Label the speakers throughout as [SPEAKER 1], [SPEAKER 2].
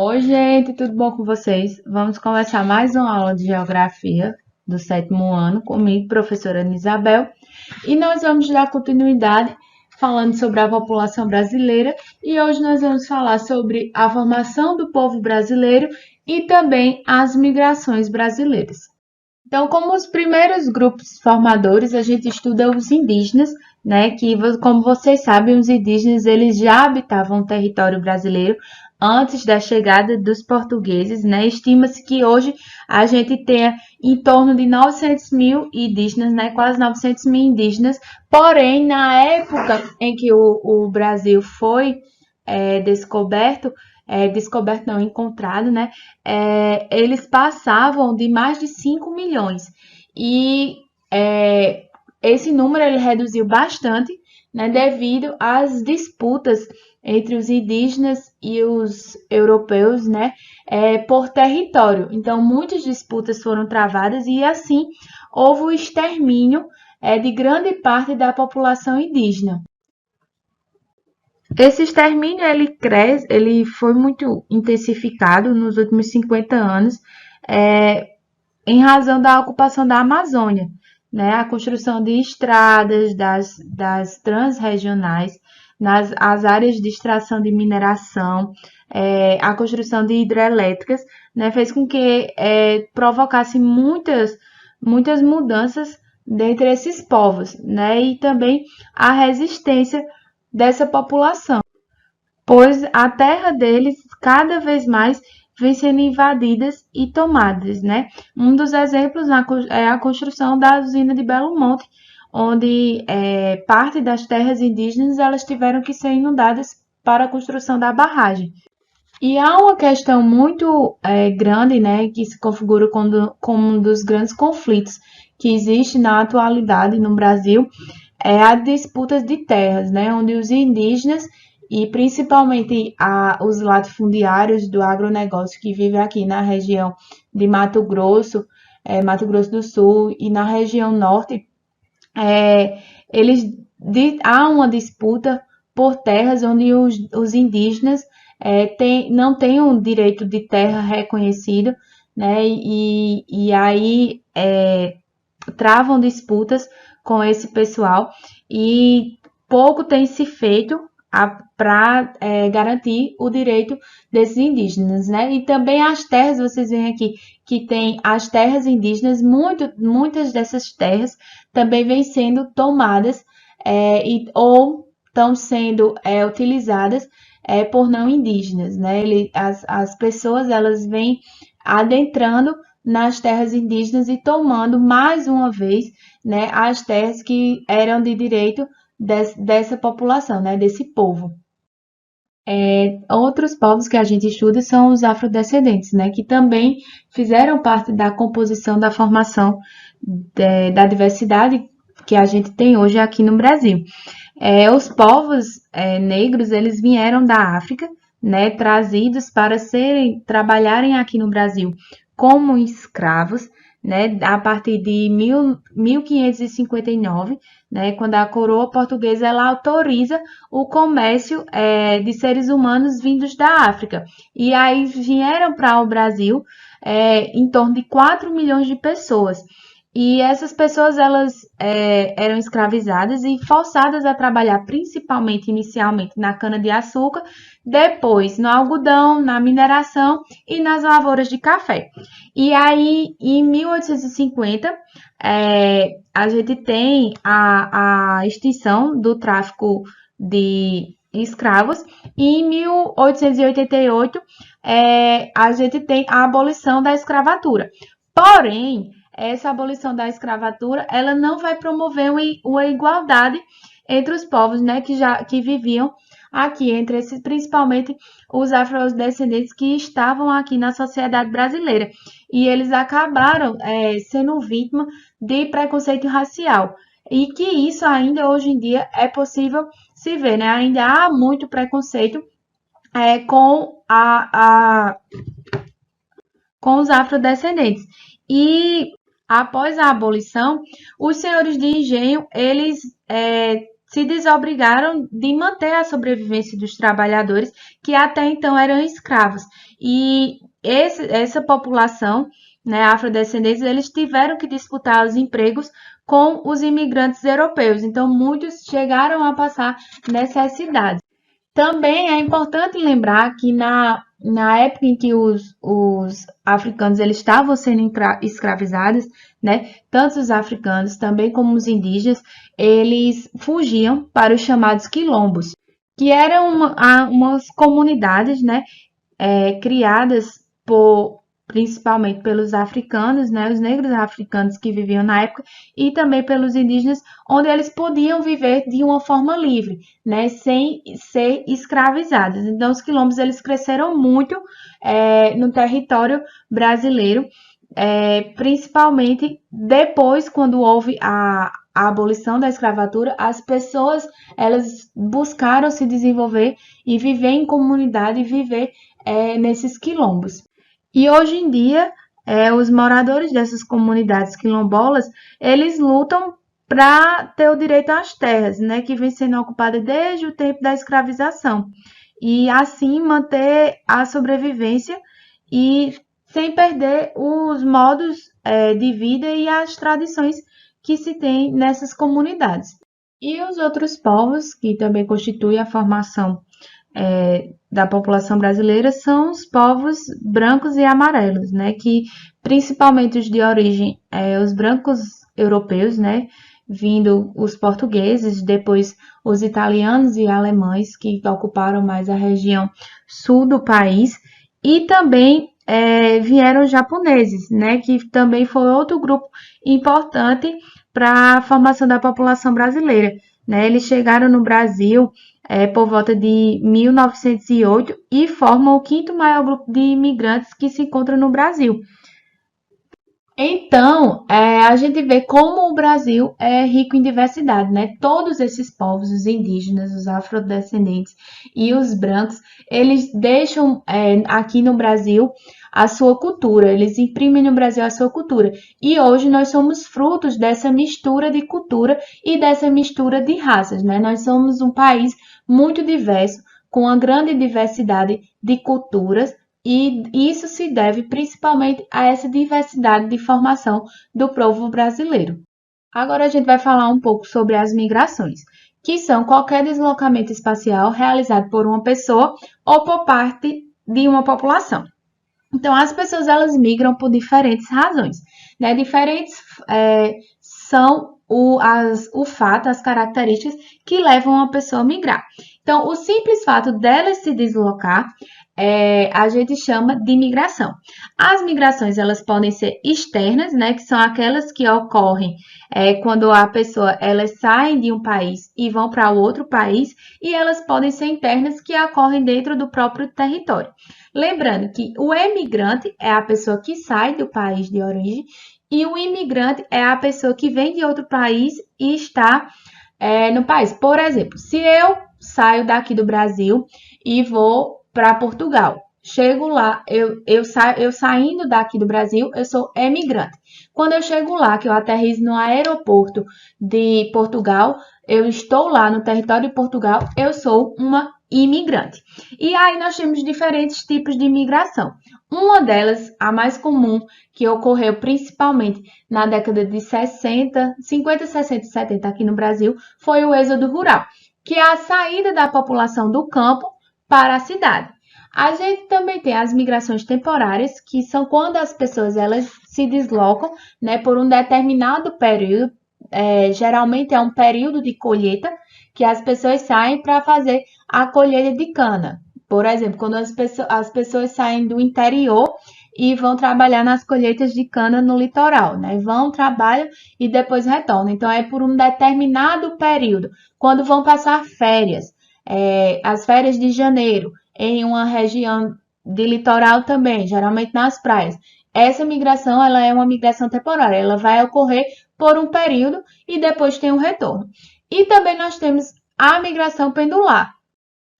[SPEAKER 1] Oi, gente, tudo bom com vocês? Vamos começar mais uma aula de geografia do sétimo ano comigo, professora Ana Isabel, e nós vamos dar continuidade falando sobre a população brasileira e hoje nós vamos falar sobre a formação do povo brasileiro e também as migrações brasileiras. Então, como os primeiros grupos formadores, a gente estuda os indígenas, né? Que, como vocês sabem, os indígenas eles já habitavam o território brasileiro antes da chegada dos portugueses, né? Estima-se que hoje a gente tenha em torno de 900 mil indígenas, né? Quase 900 mil indígenas. Porém, na época em que o Brasil foi descoberto, descoberto não, encontrado, né? Eles passavam de mais de 5 milhões. E é, esse número ele reduziu bastante, né, devido às disputas entre os indígenas e os europeus, né, por território. Então, muitas disputas foram travadas e, assim, houve o extermínio de grande parte da população indígena. Esse extermínio ele foi muito intensificado nos últimos 50 anos, é, em razão da ocupação da Amazônia, né? A construção de estradas das transregionais, as áreas de extração de mineração, a construção de hidrelétricas, né? Fez com que provocasse muitas mudanças dentre esses povos, né? E também a resistência dessa população, pois a terra deles cada vez mais vem sendo invadidas e tomadas, né? Um dos exemplos é a construção da usina de Belo Monte, onde parte das terras indígenas elas tiveram que ser inundadas para a construção da barragem. E há uma questão muito grande, né, que se configura como um dos grandes conflitos que existe na atualidade no Brasil, é a disputa de terras, né, onde os indígenas e principalmente os latifundiários do agronegócio que vivem aqui na região de Mato Grosso do Sul e na região norte, é, eles há uma disputa por terras onde os indígenas não têm um direito de terra reconhecido, né? E aí travam disputas com esse pessoal e pouco tem se feito para garantir o direito desses indígenas, né? E também as terras, vocês veem aqui que tem as terras indígenas, muitas dessas terras também vêm sendo tomadas ou estão sendo utilizadas por não indígenas, né? As pessoas elas vêm adentrando nas terras indígenas e tomando mais uma vez, né, as terras que eram de direito dessa população, né, desse povo. Outros povos que a gente estuda são os afrodescendentes, né, que também fizeram parte da composição da formação da diversidade que a gente tem hoje aqui no Brasil. Os povos negros, eles vieram da África, né, trazidos para trabalharem aqui no Brasil como escravos, né, a partir de 1559, né, quando a coroa portuguesa ela autoriza o comércio de seres humanos vindos da África. E aí vieram para o Brasil em torno de 4 milhões de pessoas. E essas pessoas elas eram escravizadas e forçadas a trabalhar principalmente inicialmente na cana-de-açúcar, depois no algodão, na mineração e nas lavouras de café. E aí, em 1850, a gente tem a extinção do tráfico de escravos e em 1888 a gente tem a abolição da escravatura. Porém, essa abolição da escravatura, ela não vai promover uma igualdade entre os povos, né, que viviam aqui, entre esses, principalmente os afrodescendentes que estavam aqui na sociedade brasileira. E eles acabaram sendo vítimas de preconceito racial. E que isso ainda hoje em dia é possível se ver, né? Ainda há muito preconceito com os afrodescendentes. E após a abolição, os senhores de engenho, eles se desobrigaram de manter a sobrevivência dos trabalhadores que até então eram escravos. E essa população, né, afrodescendentes, eles tiveram que disputar os empregos com os imigrantes europeus. Então, muitos chegaram a passar necessidade. Também é importante lembrar que na época em que os africanos eles estavam sendo escravizados, né, tanto os africanos também como os indígenas, eles fugiam para os chamados quilombos, que eram umas comunidades, né, criadas principalmente pelos africanos, né, os negros africanos que viviam na época, e também pelos indígenas, onde eles podiam viver de uma forma livre, né, sem ser escravizados. Então, os quilombos eles cresceram muito no território brasileiro, principalmente depois, quando houve a abolição da escravatura, as pessoas elas buscaram se desenvolver e viver em comunidade, viver nesses quilombos. E hoje em dia, os moradores dessas comunidades quilombolas, eles lutam para ter o direito às terras, né, que vem sendo ocupada desde o tempo da escravização. E assim manter a sobrevivência e sem perder os modos de vida e as tradições que se tem nessas comunidades. E os outros povos, que também constituem a formação da população brasileira são os povos brancos e amarelos, né? Que principalmente os de origem, os brancos europeus, né? Vindo os portugueses, depois os italianos e alemães que ocuparam mais a região sul do país, e também vieram os japoneses, né? Que também foi outro grupo importante para a formação da população brasileira, né? Eles chegaram no Brasil por volta de 1908 e formam o quinto maior grupo de imigrantes que se encontra no Brasil. Então, a gente vê como o Brasil é rico em diversidade, né? Todos esses povos, os indígenas, os afrodescendentes e os brancos, eles deixam aqui no Brasil a sua cultura, eles imprimem no Brasil a sua cultura. E hoje nós somos frutos dessa mistura de cultura e dessa mistura de raças, né? Nós somos um país muito diverso, com uma grande diversidade de culturas, e isso se deve principalmente a essa diversidade de formação do povo brasileiro. Agora a gente vai falar um pouco sobre as migrações, que são qualquer deslocamento espacial realizado por uma pessoa ou por parte de uma população. Então, as pessoas elas migram por diferentes razões, né? Diferentes são o fato, as características que levam uma pessoa a migrar. Então, o simples fato dela se deslocar a gente chama de migração. As migrações elas podem ser externas, né, que são aquelas que ocorrem quando a pessoa elas saem de um país e vão para outro país, e elas podem ser internas, que ocorrem dentro do próprio território. Lembrando que o emigrante é a pessoa que sai do país de origem e o imigrante é a pessoa que vem de outro país e está no país. Por exemplo, se eu saio daqui do Brasil e vou para Portugal. Chego lá, eu saindo daqui do Brasil, eu sou emigrante. Quando eu chego lá, que eu aterrizo no aeroporto de Portugal, eu estou lá no território de Portugal, eu sou uma imigrante. E aí nós temos diferentes tipos de imigração. Uma delas, a mais comum, que ocorreu principalmente na década de 60, 50, 60 e 70 aqui no Brasil, foi o êxodo rural, que é a saída da população do campo para a cidade. A gente também tem as migrações temporárias, que são quando as pessoas elas se deslocam, né, por um determinado período, geralmente é um período de colheita, que as pessoas saem para fazer a colheita de cana. Por exemplo, quando as pessoas saem do interior e vão trabalhar nas colheitas de cana no litoral, né? Vão, trabalham e depois retornam. Então, é por um determinado período. Quando vão passar férias, as férias de janeiro, em uma região de litoral também, geralmente nas praias. Essa migração, ela é uma migração temporária, ela vai ocorrer por um período e depois tem um retorno. E também nós temos a migração pendular.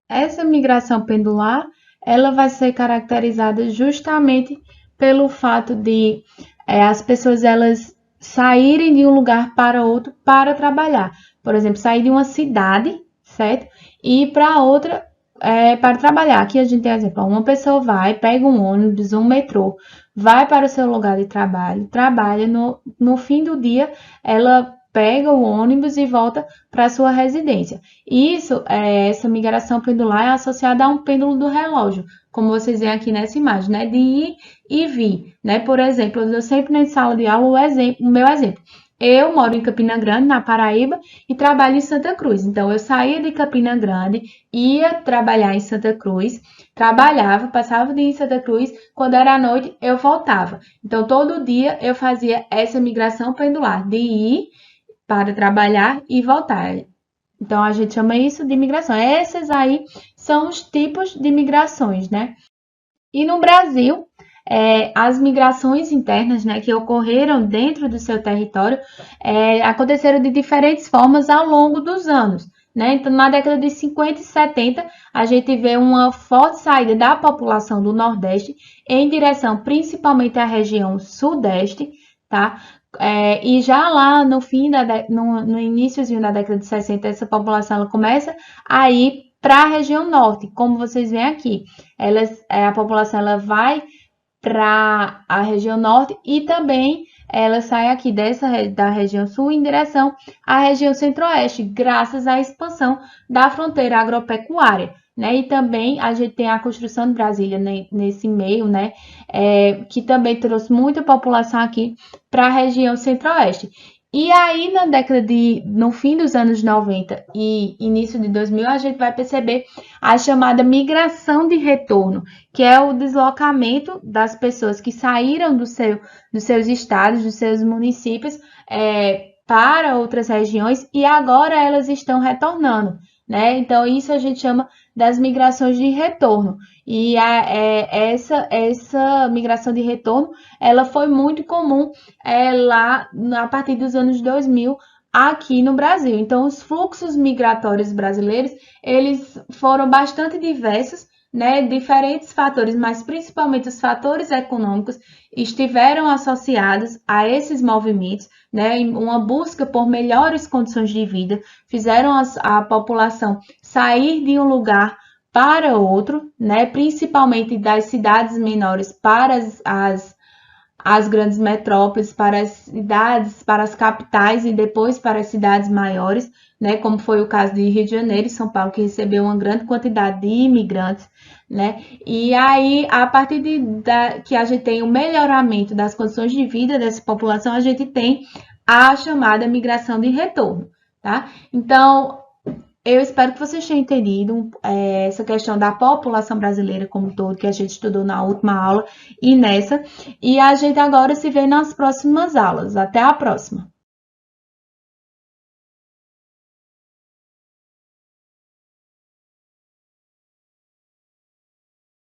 [SPEAKER 1] Essa migração pendular, ela vai ser caracterizada justamente pelo fato de as pessoas elas saírem de um lugar para outro para trabalhar. por exemplo, sair de uma cidade, certo? E ir para outra para trabalhar. Aqui a gente tem exemplo, uma pessoa vai, pega um ônibus, um metrô, vai para o seu lugar de trabalho, trabalha, no fim do dia ela pega o ônibus e volta para a sua residência. Isso, essa migração pendular é associada a um pêndulo do relógio, como vocês veem aqui nessa imagem, né? De ir e vir, né? Por exemplo, eu sempre na sala de aula o meu exemplo. Eu moro em Campina Grande, na Paraíba, e trabalho em Santa Cruz. Então, eu saía de Campina Grande, ia trabalhar em Santa Cruz, trabalhava, passava o dia em Santa Cruz, quando era à noite eu voltava. Então, todo dia eu fazia essa migração pendular, de ir para trabalhar e voltar. Então, a gente chama isso de migração. Esses aí são os tipos de migrações, né? E no Brasil, as migrações internas, né, que ocorreram dentro do seu território, aconteceram de diferentes formas ao longo dos anos. Né? Então, na década de 50 e 70, a gente vê uma forte saída da população do Nordeste em direção principalmente à região Sudeste, tá? E já lá no fim no iníciozinho da década de 60, essa população ela começa a ir para a região norte, como vocês veem aqui. A população ela vai para a região norte e também ela sai aqui da região sul em direção à região centro-oeste, graças à expansão da fronteira agropecuária. Né? E também a gente tem a construção de Brasília nesse meio, né? Que também trouxe muita população aqui para a região centro-oeste. E aí, no fim dos anos 90 e início de 2000, a gente vai perceber a chamada migração de retorno, que é o deslocamento das pessoas que saíram dos seus estados, dos seus municípios, para outras regiões e agora elas estão retornando. Né? Então, isso a gente chama das migrações de retorno. E essa migração de retorno, ela foi muito comum lá a partir dos anos 2000 aqui no Brasil. Então, os fluxos migratórios brasileiros, eles foram bastante diversos, né? Diferentes fatores, mas principalmente os fatores econômicos estiveram associados a esses movimentos, né? Uma busca por melhores condições de vida, fizeram a população sair de um lugar para outro, né? Principalmente das cidades menores para as grandes metrópoles, para as cidades, para as capitais e depois para as cidades maiores, né? Como foi o caso de Rio de Janeiro e São Paulo, que recebeu uma grande quantidade de imigrantes, né? E aí, a partir que a gente tem o melhoramento das condições de vida dessa população, a gente tem a chamada migração de retorno, tá? Então, eu espero que vocês tenham entendido essa questão da população brasileira como um todo, que a gente estudou na última aula e nessa. E a gente agora se vê nas próximas aulas. Até a próxima!